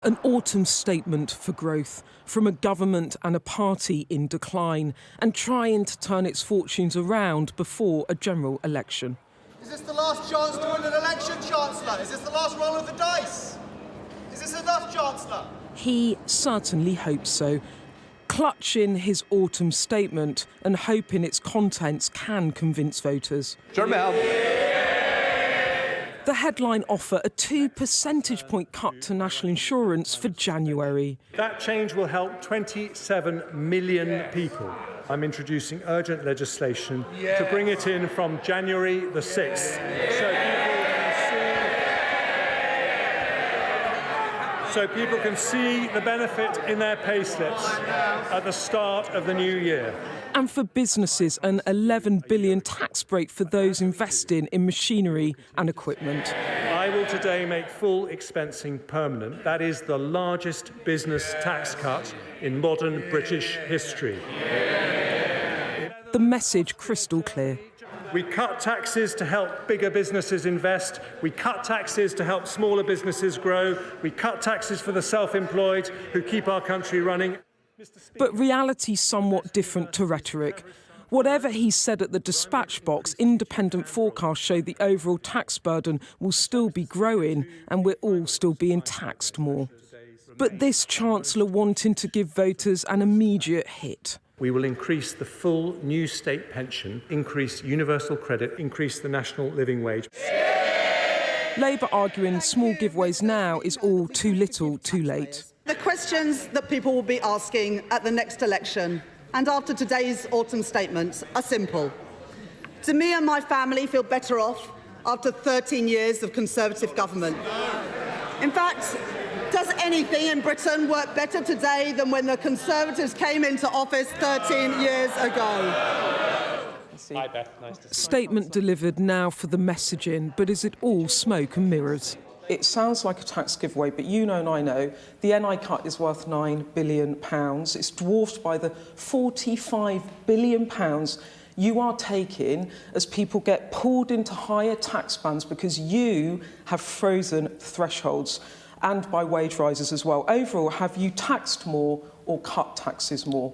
An autumn statement for growth from a government and a party in decline and trying to turn its fortunes around before a general election. Is this the last chance to win an election, Chancellor? Is this the last roll of the dice? Is this enough, Chancellor? He certainly hopes so, clutching his autumn statement and hoping its contents can convince voters. The headline offer a 2 percentage point cut to national insurance for January. That change will help 27 million people. I'm introducing urgent legislation to bring it in from January the 6th. So people can see the benefit in their payslips at the start of the new year. And for businesses, an £11 billion tax break for those investing in machinery and equipment. I will today make full expensing permanent. That is the largest business tax cut in modern British history. The message crystal clear. We cut taxes to help bigger businesses invest. We cut taxes to help smaller businesses grow. We cut taxes for the self-employed who keep our country running. But reality's somewhat different to rhetoric. Whatever he said at the dispatch box, independent forecasts show the overall tax burden will still be growing and we're all still being taxed more. But this Chancellor wanting to give voters an immediate hit. We will increase the full new state pension, increase universal credit, increase the national living wage. Labour arguing small giveaways now is all too little, too late. The questions that people will be asking at the next election and after today's autumn statements are simple. Do me and my family feel better off after 13 years of Conservative government? In fact, does anything in Britain work better today than when the Conservatives came into office 13 years ago? Hi, Beth. Nice to see you. Statement delivered now for the messaging, but is it all smoke and mirrors? It sounds like a tax giveaway, but you know and I know the NI cut is worth £9 billion. It's dwarfed by the £45 billion you are taking as people get pulled into higher tax bands because you have frozen thresholds, and by wage rises as well. Overall, have you taxed more or cut taxes more?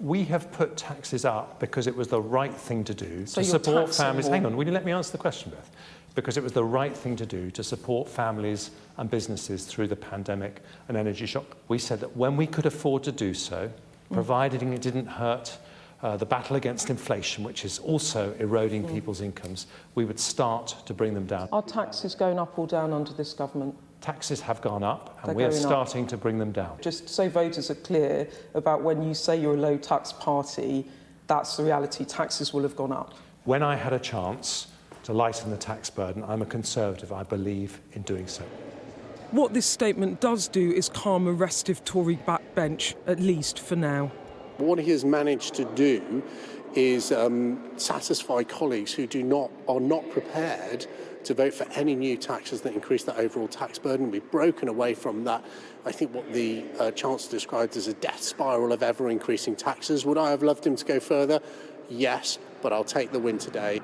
We have put taxes up because it was the right thing to do So to you're support taxing families. more. Hang on, will you let me answer the question, Beth? Because it was the right thing to do to support families and businesses through the pandemic and energy shock. We said that when we could afford to do so, provided it didn't hurt the battle against inflation, which is also eroding people's incomes, we would start to bring them down. Are taxes going up or down under this government? Taxes have gone up, and They're we're going up. starting to bring them down. Just so voters are clear about when you say you're a low tax party, that's the reality. Taxes will have gone up. When I had a chance to lighten the tax burden, I'm a Conservative. I believe in doing so. What this statement does do is calm a restive Tory backbench, at least for now. What he has managed to do is satisfy colleagues who are not prepared to vote for any new taxes that increase the overall tax burden. We've broken away from that. I think what the Chancellor described as a death spiral of ever-increasing taxes. Would I have loved him to go further? Yes, but I'll take the win today.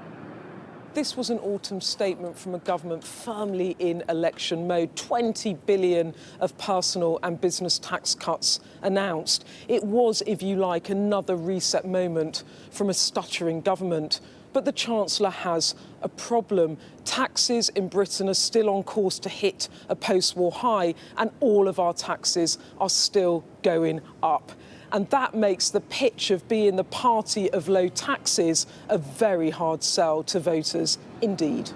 This was an autumn statement from a government firmly in election mode. 20 billion of personal and business tax cuts announced. It was, if you like, another reset moment from a stuttering government. But the Chancellor has a problem. Taxes in Britain are still on course to hit a post-war high, and all of our taxes are still going up. And that makes the pitch of being the party of low taxes a very hard sell to voters indeed.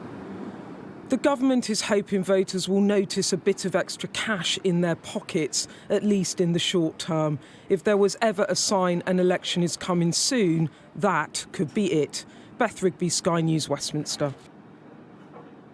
The government is hoping voters will notice a bit of extra cash in their pockets, at least in the short term. If there was ever a sign an election is coming soon, that could be it. Beth Rigby, Sky News, Westminster.